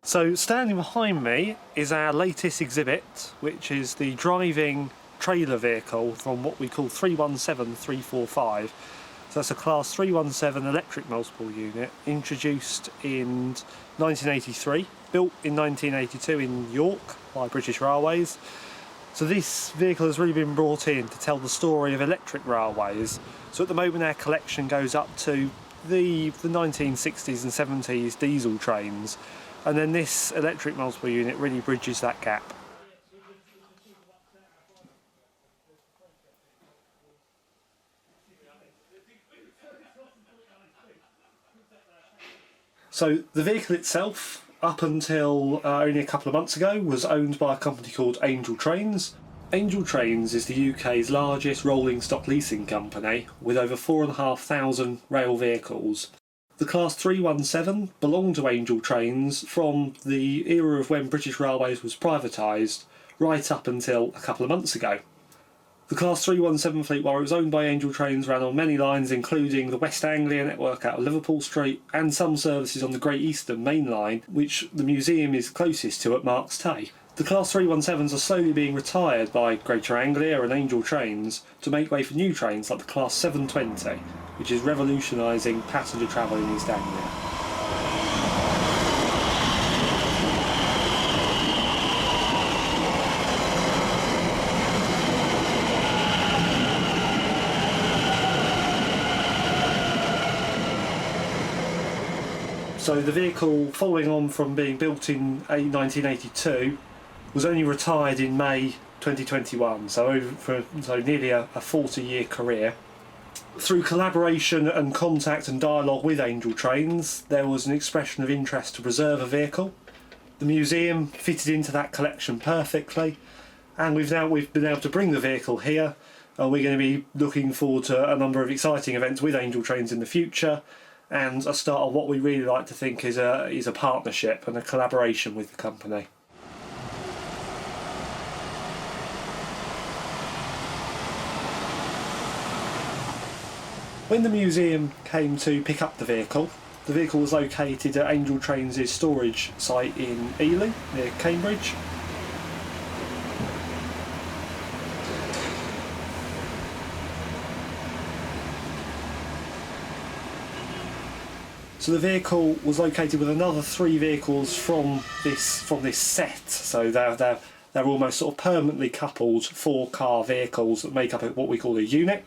So standing behind me is our latest exhibit, which is the driving trailer vehicle from what we call 317-345. So that's a class 317 electric multiple unit, introduced in 1983, built in 1982 in York by British Railways. So this vehicle has really been brought in to tell the story of electric railways. So at the moment our collection goes up to the 1960s and 70s diesel trains, and then this electric multiple unit really bridges that gap. So the vehicle itself, up until only a couple of months ago, was owned by a company called Angel Trains. Angel Trains is the UK's largest rolling stock leasing company, with over 4,500 rail vehicles. The Class 317 belonged to Angel Trains from the era of when British Railways was privatised, right up until a couple of months ago. The Class 317 fleet, while it was owned by Angel Trains, ran on many lines, including the West Anglia network out of Liverpool Street and some services on the Great Eastern Main Line, which the museum is closest to at Marks Tay. The Class 317s are slowly being retired by Greater Anglia and Angel Trains to make way for new trains like the Class 720, which is revolutionising passenger travel in East Anglia. So the vehicle, following on from being built in 1982, was only retired in May 2021, so nearly a 40-year career. Through collaboration and contact and dialogue with Angel Trains, there was an expression of interest to preserve a vehicle. The museum fitted into that collection perfectly, and we've been able to bring the vehicle here. We're going to be looking forward to a number of exciting events with Angel Trains in the future, and a start of what we really like to think is a partnership and a collaboration with the company. When the museum came to pick up the vehicle was located at Angel Trains' storage site in Ely, near Cambridge. So the vehicle was located with another 3 vehicles from this set. So they're almost sort of permanently coupled 4-car vehicles that make up what we call a unit.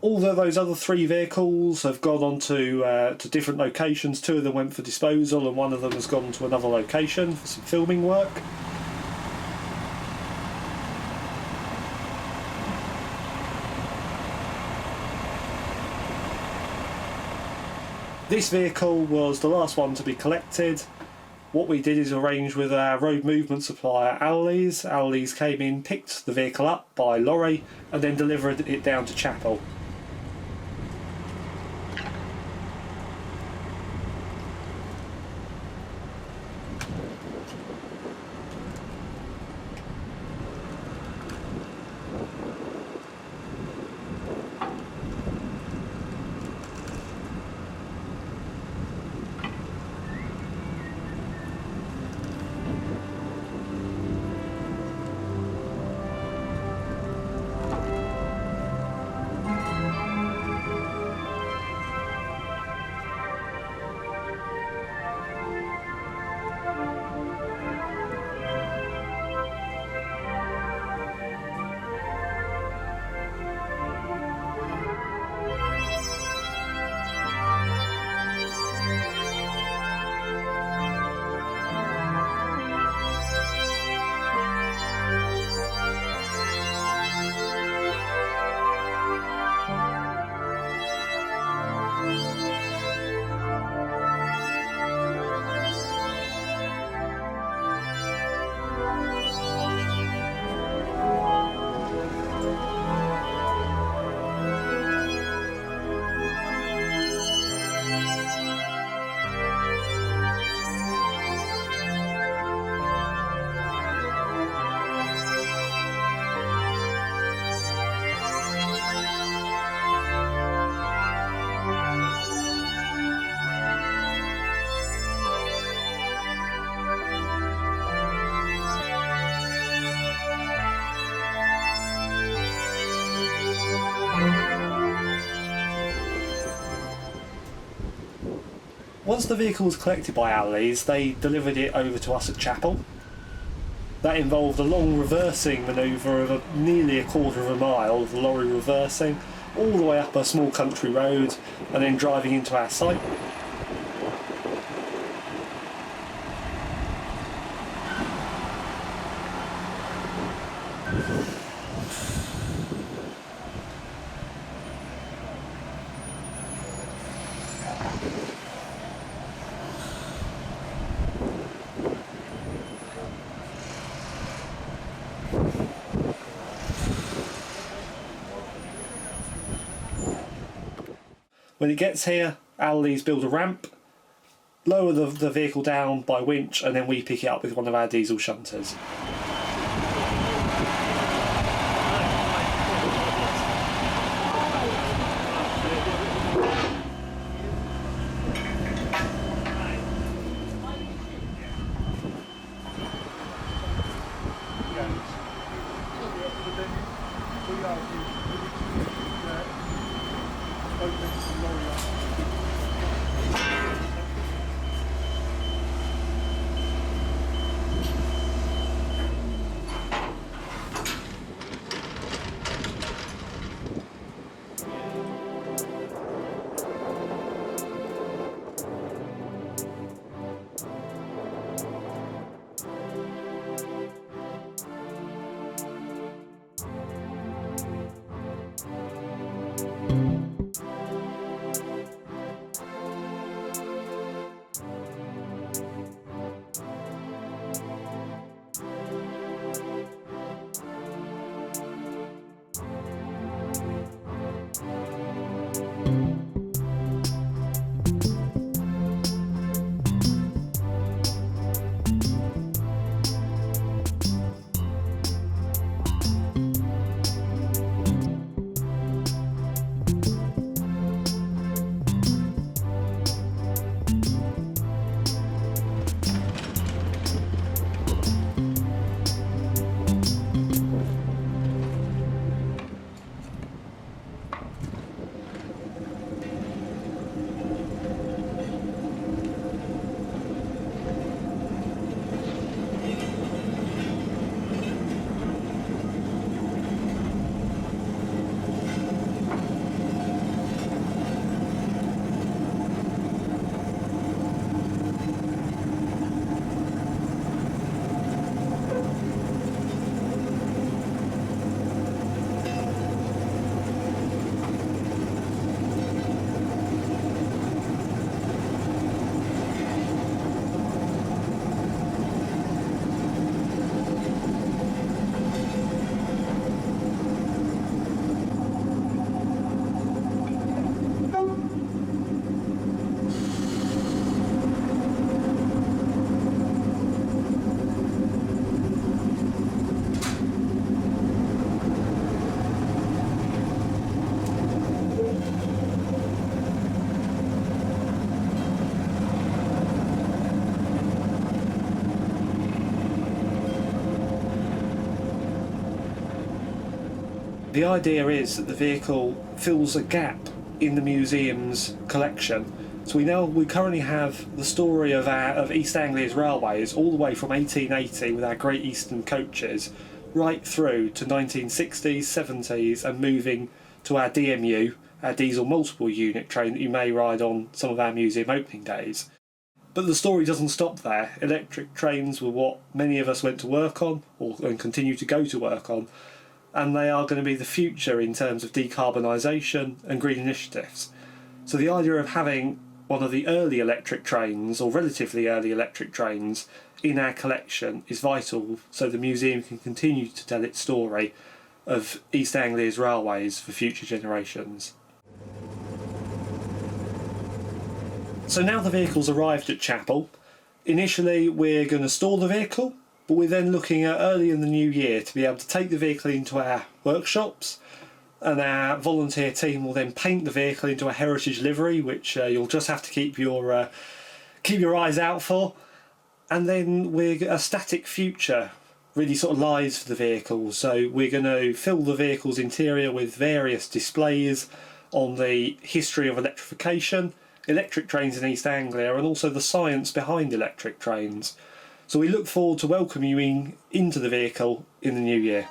Although those other 3 vehicles have gone on to different locations, 2 of them went for disposal and 1 of them has gone to another location for some filming work. This vehicle was the last one to be collected. What we did is arrange with our road movement supplier Allies. Allies came in, picked the vehicle up by lorry and then delivered it down to Chappel. Once the vehicle was collected by Allies, they delivered it over to us at Chappel. That involved a long reversing manoeuvre of nearly a quarter of a mile of the lorry reversing, all the way up a small country road and then driving into our site. When it gets here, Allies build a ramp, lower the vehicle down by winch, and then we pick it up with one of our diesel shunters. The idea is that the vehicle fills a gap in the museum's collection. So we currently have the story of East Anglia's railways all the way from 1880 with our Great Eastern coaches right through to 1960s, 70s and moving to our DMU, our diesel multiple unit train that you may ride on some of our museum opening days. But the story doesn't stop there. Electric trains were what many of us went to work on and continue to go to work on, and they are going to be the future in terms of decarbonisation and green initiatives. So the idea of having one of the early electric trains, or relatively early electric trains, in our collection is vital so the museum can continue to tell its story of East Anglia's railways for future generations. So now the vehicle's arrived at Chappel. Initially we're going to store the vehicle, but we're then looking at early in the new year to be able to take the vehicle into our workshops, and our volunteer team will then paint the vehicle into a heritage livery, which you'll just have to keep your eyes out for. And then a static future really sort of lies for the vehicle. So we're going to fill the vehicle's interior with various displays on the history of electrification, electric trains in East Anglia and also the science behind electric trains. So we look forward to welcoming you into the vehicle in the new year.